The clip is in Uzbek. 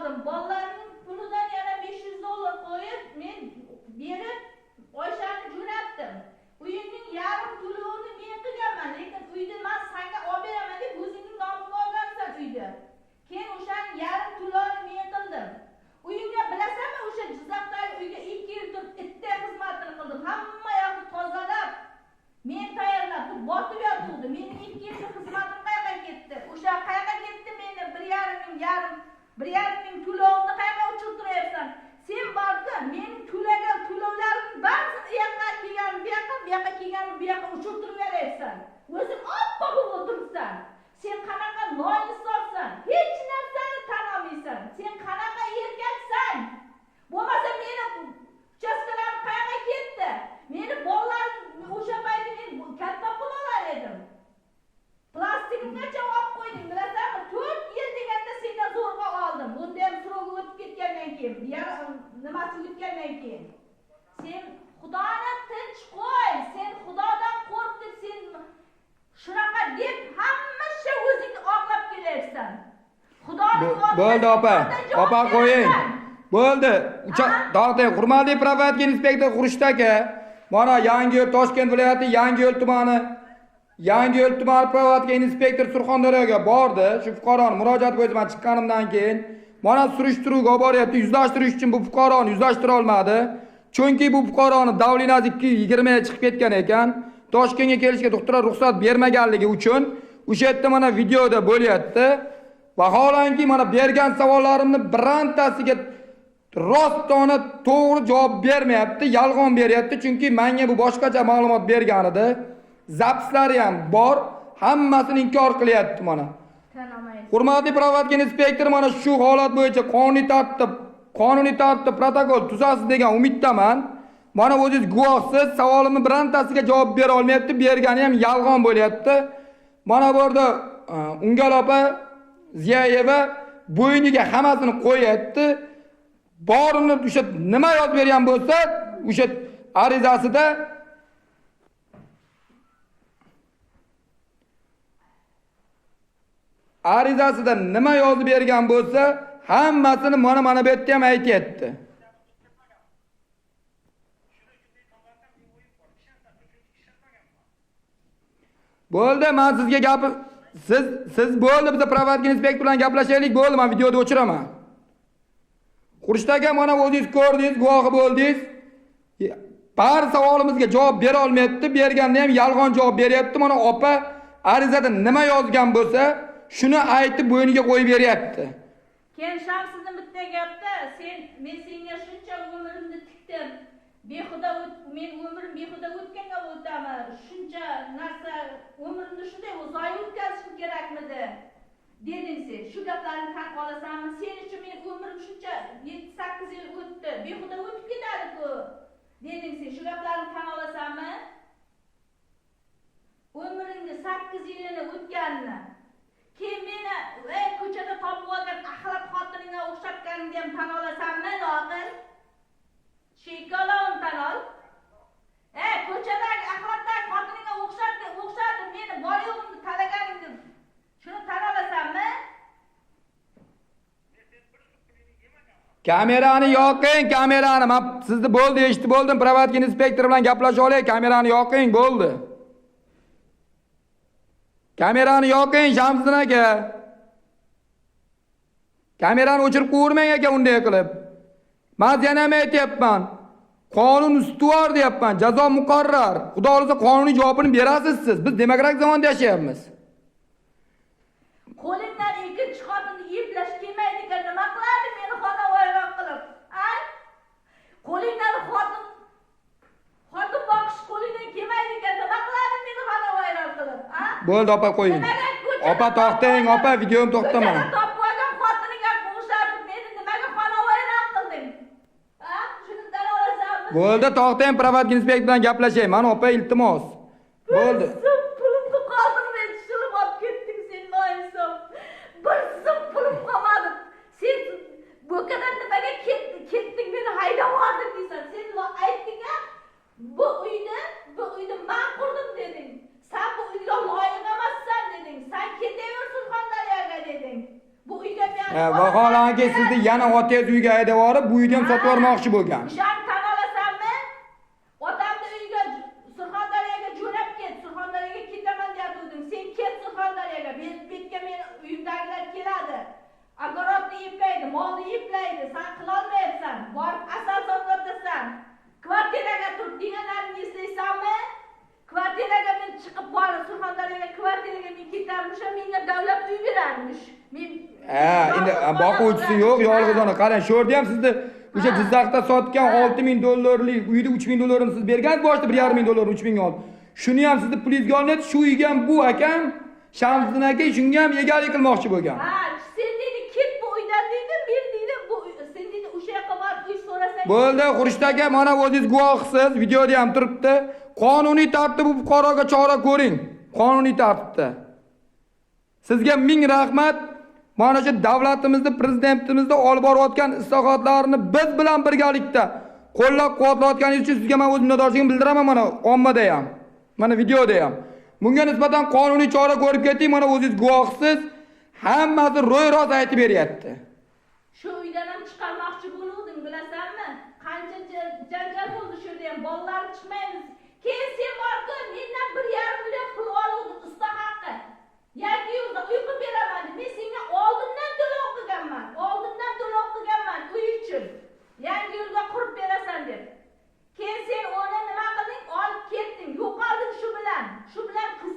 oldim. Bolalarning pulidan yana 500 dollar qo'yib, men berib Oysani jo'natdim. Uyingning yarim to'lovini men qilganman, lekin uyni men senga olib beraman deb o'zingning nomingga olgansan uyda. Keyin o'shaning yarim to'lovini men qildim. Uyingga bilasanmi, o'sha Jizzaxdagi uyga 2 yil turib itday xizmatini qildim. Hamma yoqni tozalab, men tayyorlab, bu botib yotuvdi. Mening 2 yillik xizmatim qayerga ketdi? O'sha qayerga ketdi meni 1,5 ming to'lovimni qayerga uchirtiryapsan? Sen borda men to'lagan to'lovlarimni barisini u yoqqa kelgan, bu yoqqa kelgan, bu yoqqa uchirtirib beryapsan. O'zing oppoq o'tiribsan. Sen qanaqa noinsofsan? Hech narsani tan olmaysan. Sen qanaqa erkaksan? Bo'lmasa meni uchastkalarim qayerga ketdi? Meni bolalarim o'sha paytda men katta pul olar edim. Plastikimgacha olib qo'yding, bilasanmi? 4 yil deganda sendan zo'rg'a oldim. Bunda ham srogi o'tib ketgandan keyin, nimasi o'tgandan keyin. Sen Xudoni tinch qo'y. Sen Xudodan qo'rq deb sen shunaqa deb hammasha o'zingni oqlab kelyapsan. Bo'ldi opa. Opa qo'ying. Bo'ldi. To'xtang, hurmatli provokatsiya inspektor Xurshid aka. Mana Yangiyo'l Toshkent viloyati Yangiyo'l tumani provokatsiya inspektor Surxondaryoga bordi. Shu fuqaroni murojaat bo'yicha men chiqqanimdan keyin mana surishtiruvga olib boryapti. Yuzlashtirish uchun bu fuqaroni yuzlashtira olmadi. Chunki bu fuqaroni davlinaz 220 ga chiqib ketgan ekan. Toshkentga kelishga doktorlar ruxsat bermaganligi uchun o'sha yerda mana videoda bo'lyapti. Vaholanki mana bergan savollarimni birantasiga rostona to'g'ri javob bermayapti, yolg'on beryapti. Chunki menga bu boshqacha ma'lumot bergan edi. Zapslari ham bor, hammasini inkor qilyapti mana. Hurmatli provokatsiya inspektor mana shu holat bo'yicha qonuniy tartibda protokol tuzasiz degan umiddaman. Mana o'zingiz guvohsiz, savolimni birantasiga javob bera olmayapti, bergani ham yolg'on bo'lyapti. Mana bu yerda Ungal opa Ziyayeva bo'yniga hammasini qo'yapti. Borini o'sha nima yozib bergan bo'lsa, o'sha arizasida nima yozib bergan bo'lsa, hammasini mana bu yerda ham aytayapti. Bo'ldi, men sizga siz bo'ldi, biz provokatsiya inspektor bilan gaplashaylik, bo'ldi, men videoni o'chiraman. Xurshid aka, mana o'zingiz ko'rdingiz, guvohi bo'ldingiz. Bar savolimizga javob bera olmayapti, berganda ham yolg'on javob beryapti. Mana opa arizada nima yozgan bo'lsa, shuni aytib bo'yniga qo'yib beryapti. Keyin Shamsiddin bitta gapda, men senga shuncha umrimni tikdim. Behuda men umrim behuda o'tganga o'taman. Shuncha narsa umrimni shunday zoyi o'tkazishim kerakmidi? Deding sen. Shu gaplarni tan olasanmi? Sen uchun men umrim shuncha 7-8 yil o'tdi. Behuda o'tib ketadi-ku. Deding sen. Shu gaplarni tan olasanmi? Umringni 8 yilini o'tganini. Keyin meni ko'chada topib olgan axlat xotiningga o'xshatganingni ham tan olasanmi, loqil? Shikolovni tan ol. Ko'chadagi axlatdagi xotiningga o'xshatib meni bor yo'g'imni talaganingni. Shuni tan olasanmi? Kamerani yoqing, kamerani. Men sizni bo'ldi, eshitib bo'ldim. Provokatsiya inspektori bilan gaplashib olay. Kamerani yoqing, bo'ldi. Kamerani yoqing, Shamsiddin aka. Kamerani o'chirib qo'yurmang aka unday qilib. Men yana ham aytyapman. Qonun ustuvor deyapman, jazo muqarrar. Xudo xolisa qonuniy javobini berasiz siz. Biz demokratik zamonda yashayapmiz. Qo'lingdan ikkinchi xotinni eplash kelmaydi ekan, nima qiladi meni xonavayron qilib? Qo'lingdan xotin boqish qo'lingdan kelmaydi ekan, nima qiladi meni xonavayron qilib? Bo'ldi opa, qo'ying. Opa to'xtang, opa, videoni to'xtaman. Bo'ldi, to'xtang, provokatsiya inspektor bilan gaplashay. Men opa, iltimos. Bo'ldi. Pulimni qoldirmay tushirib olib ketding sen, noinsof. Bir zum pulim qolmadi. Sen bo'kadan nimaga ketding, meni haydab yubording deysan. Sen aytding-a, bu uyni men qurdim deding. Sen bu uyga loyiq emassan deding. Sen ketaver Surxondaryoga deding. Bu uyga men Vaholanki sizni yana otangiz uyga haydab borib, bu uyni ham sotib yubormoqchi bo'lgan. Ishonib tan olasanmi? Otamni uyiga Surxondaryoga jo'nab ket. Surxondaryoga ketaman deyatuvdim. Sen ket Surxondaryoga. Betga meni uyimdagilar keladi. Огородni yeplaydi, molni yeplaydi. Sen qila olmayapsan. Borib asal sotib o'tasan. Kvartiraga tur deganlaringni eslaysanmi? Kvartiraga men chiqib borib Surxondaryoga kvartiraga men ketarmisham, menga davlat uy berarmish. Men endi boquvchisi yo'q, yolg'izona. Qarang, shu yerda ham sizni o'sha Jizzaxda sotgan $6,000 uyda $3,000 siz bergansiz boshida $1,500 $3,000 oldi. Shuni ham sizni pulingizga olinadi, shu uyga ham bu akam Shamsiddin aka shunga ham egalik qilmoqchi bo'lgan. Ha, sen dedi ket bu uydan dedi, men dedi bu sen dedi o'sha yoqqa borib uy so'rasang. Bo'ldi, Xurshid aka, mana o'zingiz guvohsiz, videoda ham turibdi. Qonuniy tartibda bu fuqaroga chora ko'ring. Qonuniy tartibda. Sizga ming rahmat. Mana shu davlatimizni, prezidentimizni olib borayotgan islohotlarni biz bilan birgalikda qo'llab-quvvatlayotganingiz uchun sizga men o'z minnatdorchiligimni bildiraman mana ommada ham. Mana videoda ham. Bunga nisbatan qonuniy chora ko'rib keting, mana o'zingiz guvohsiz. Hammasi ro'y-rost aytib beryapti. Shu uydan ham chiqarmoqchi bo'luvding, bilasanmi? Qancha janjal bo'ldi shu yerda ham, bolalar chiqmaymiz. Keyin sen borib mendan 1,5 million pul oluvding usta haqqi. Yoki uyqu beraman